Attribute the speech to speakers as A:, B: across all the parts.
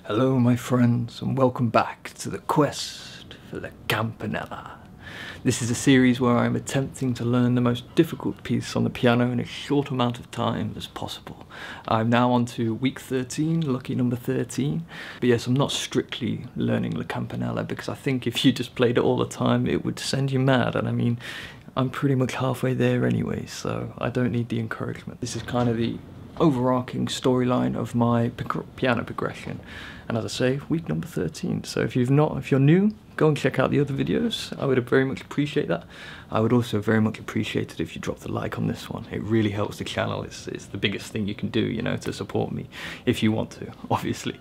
A: Hello my friends, and welcome back to the quest for the Campanella. This is a series where I'm attempting to learn the most difficult piece on the piano in as short amount of time as possible. I'm now on to week 13, lucky number 13. But yes, I'm not strictly learning the Campanella because I think if you just played it all the time it would send you mad, and I mean, I'm pretty much halfway there anyway, so I don't need the encouragement. This is kind of the overarching storyline of my piano progression, and as I say, week number 13. So if you're new, go and check out the other videos. I would very much appreciate that. I would also very much appreciate it if you dropped a like on this one. It really helps the channel. It's the biggest thing you can do, you know, to support me, if you want to, obviously.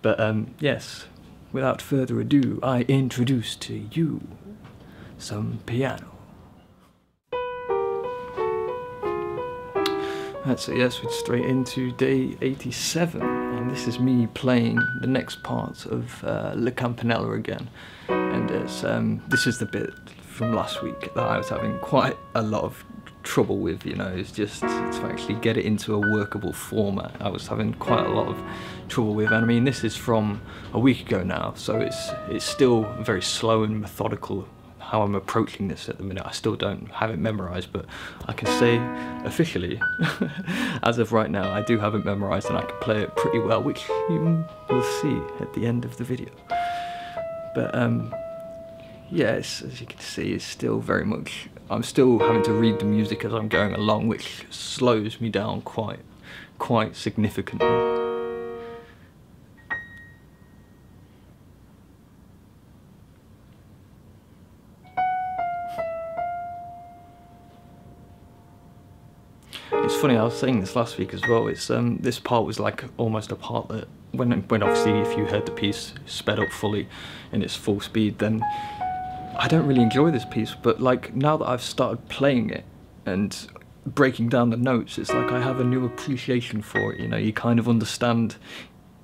A: But yes, without further ado, I introduce to you some piano. So yes, we're straight into day 87, and this is me playing the next part of La Campanella again. And this is the bit from last week that I was having quite a lot of trouble with, you know. It's just to actually get it into a workable format. I was having quite a lot of trouble with, and I mean, this is from a week ago now, so it's still very slow and methodical how I'm approaching this at the minute. I still don't have it memorized, but I can say officially, as of right now, I do have it memorized and I can play it pretty well, which you will see at the end of the video. But yes, as you can see, it's still very much, I'm still having to read the music as I'm going along, which slows me down quite significantly. It's funny, I was saying this last week as well, it's this part was like almost a part that when obviously if you heard the piece sped up fully in its full speed, then I don't really enjoy this piece. But like now that I've started playing it and breaking down the notes, it's like I have a new appreciation for it, you know. You kind of understand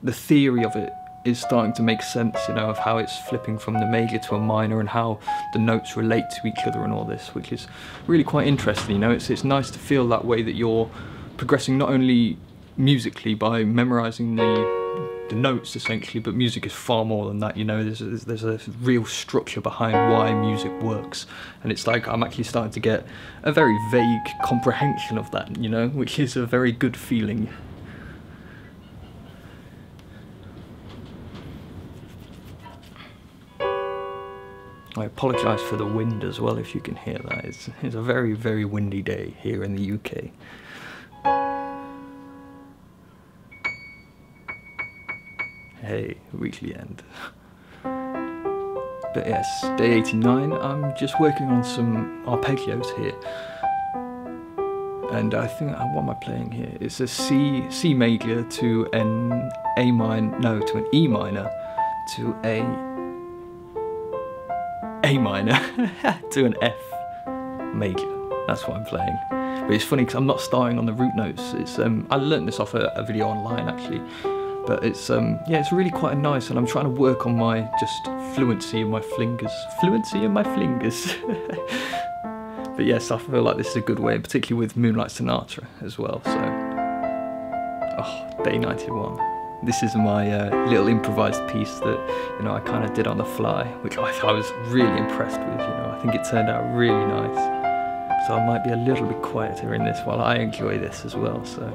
A: the theory of it is starting to make sense, you know, of how it's flipping from the major to a minor and how the notes relate to each other and all this, which is really quite interesting, you know. It's nice to feel that way, that you're progressing not only musically by memorizing the notes essentially, but music is far more than that, you know. There's a real structure behind why music works, and it's like I'm actually starting to get a very vague comprehension of that, you know, which is a very good feeling. I apologise for the wind as well, if you can hear that. It's a very, very windy day here in the UK. Hey, reach the end. But yes, day 89, I'm just working on some arpeggios here. And I think, what am I playing here? It's a C major to an E minor, to A minor to an F major. That's what I'm playing. But it's funny because I'm not starting on the root notes. It's I learnt this off a video online actually, but it's yeah, it's really quite nice, and I'm trying to work on my just fluency in my fingers. But yes, I feel like this is a good way, particularly with Moonlight Sonata as well. So, oh, day 91. This is my little improvised piece that, you know, I kind of did on the fly, which I was really impressed with, you know. I think it turned out really nice. So I might be a little bit quieter in this while I enjoy this as well, so.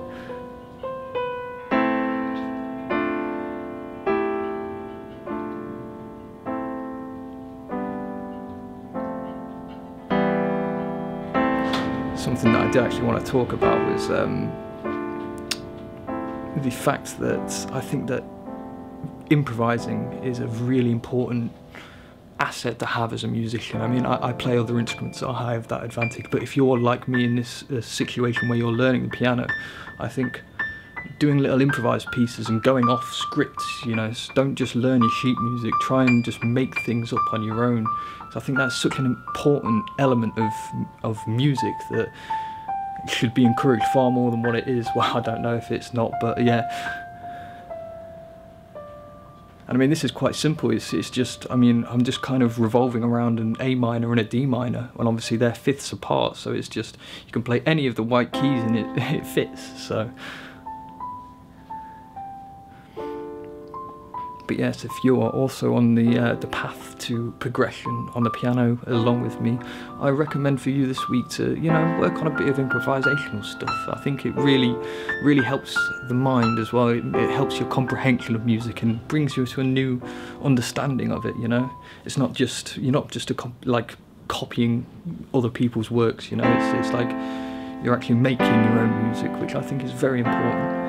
A: Something that I did actually want to talk about was the fact that I think that improvising is a really important asset to have as a musician. I mean, I play other instruments, so I have that advantage, but if you're like me in this situation where you're learning the piano, I think doing little improvised pieces and going off script, you know, don't just learn your sheet music, try and just make things up on your own. So I think that's such an important element of music that should be encouraged far more than what it is. Well, I don't know if it's not, but yeah. And I mean, this is quite simple. It's just, I mean, I'm just kind of revolving around an A minor and a D minor, and obviously they're fifths apart, so it's just, you can play any of the white keys and it fits, so. But yes, if you are also on the path to progression on the piano along with me, I recommend for you this week to, you know, work on a bit of improvisational stuff. I think it really helps the mind as well. It helps your comprehension of music and brings you to a new understanding of it, you know. It's not just, you're not just like copying other people's works, you know. It's like you're actually making your own music, which I think is very important.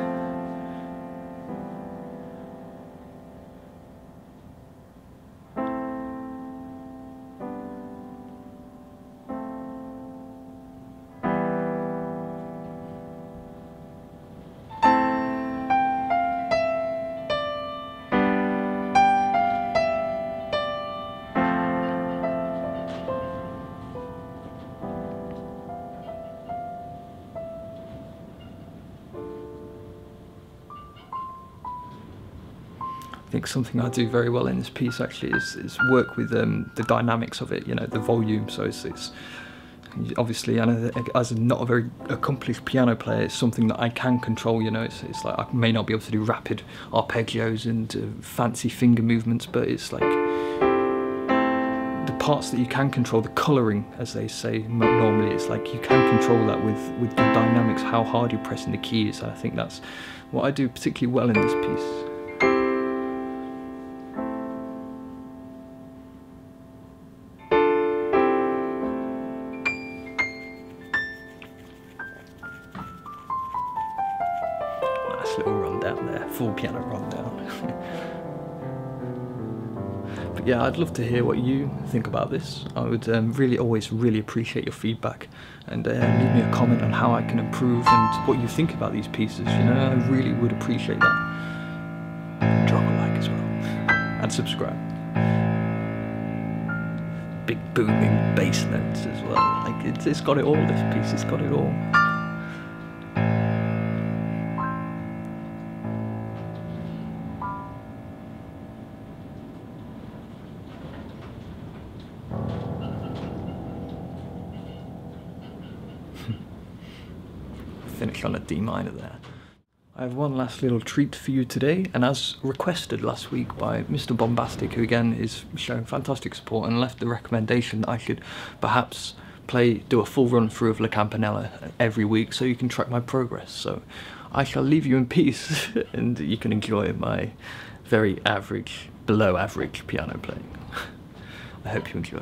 A: I think something I do very well in this piece actually is work with the dynamics of it, you know, the volume. So it's obviously, I know that as not a very accomplished piano player, it's something that I can control, you know. It's like I may not be able to do rapid arpeggios and fancy finger movements, but it's like the parts that you can control, the colouring, as they say normally, it's like you can control that with the dynamics, how hard you're pressing the keys. I think that's what I do particularly well in this piece. Little rundown there, full piano rundown. But yeah, I'd love to hear what you think about this. I would always really appreciate your feedback, and leave me a comment on how I can improve and what you think about these pieces. You know, I really would appreciate that. Drop a like as well, and subscribe. Big booming bass notes as well. Like it's got it all. This piece, it's got it all. Finish on a D minor there. I have one last little treat for you today, and as requested last week by Mr. Bombastic, who again is showing fantastic support and left the recommendation that I should perhaps do a full run through of La Campanella every week so you can track my progress. So I shall leave you in peace and you can enjoy my very average, below average piano playing. I hope you enjoy.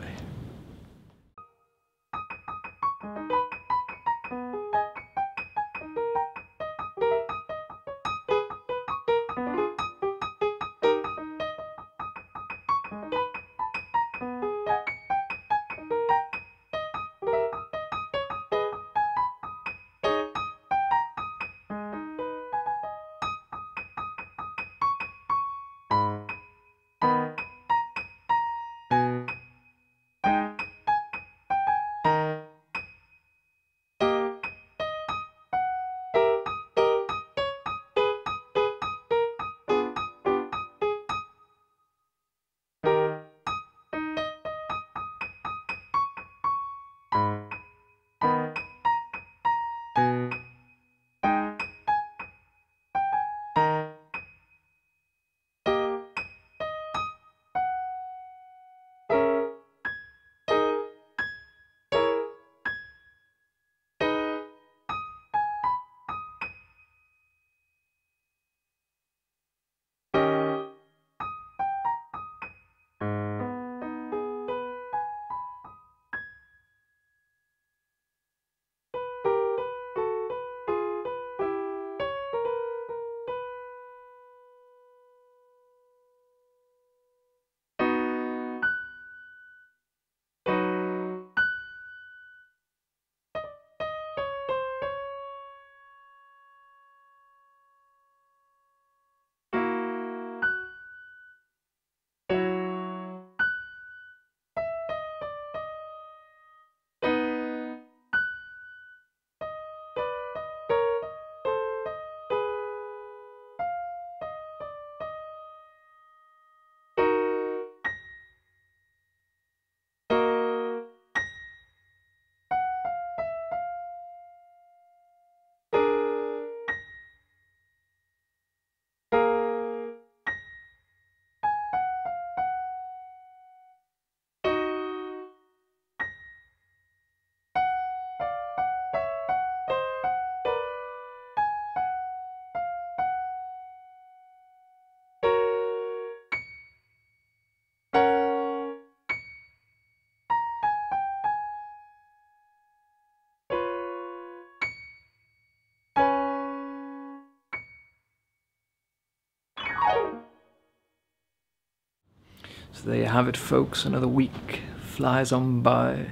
A: So there you have it, folks. Another week flies on by.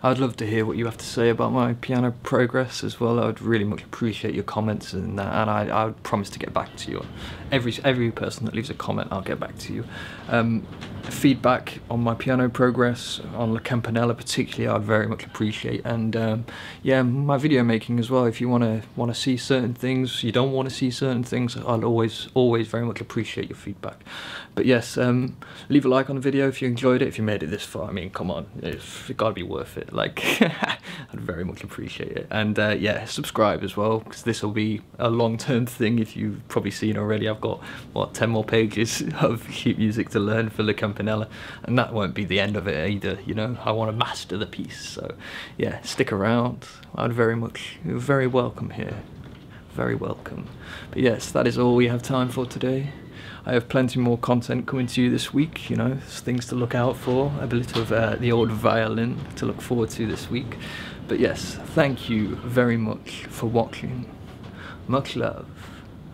A: I'd love to hear what you have to say about my piano progress as well. I would really much appreciate your comments and that, and I would promise to get back to you. Every person that leaves a comment, I'll get back to you. Feedback on my piano progress, on La Campanella particularly, I'd very much appreciate. And yeah, my video making as well. If you want to see certain things, you don't want to see certain things, I'd always very much appreciate your feedback. But yes, leave a like on the video if you enjoyed it. If you made it this far, I mean, come on, it's got to be worth it. Like, I'd very much appreciate it. And yeah, subscribe as well, because this will be a long-term thing. If you've probably seen already, I've got, what, 10 more pages of sheet music to learn for La Campanella, and that won't be the end of it either, you know. I want to master the piece, so yeah, stick around. I'd you're very welcome here, very welcome. But yes, that is all we have time for today. I have plenty more content coming to you this week, you know, there's things to look out for, a bit of the old violin to look forward to this week. But yes, thank you very much for watching. Much love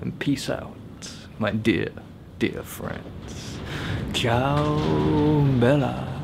A: and peace out, my dear, dear friends. Ciao, Bella.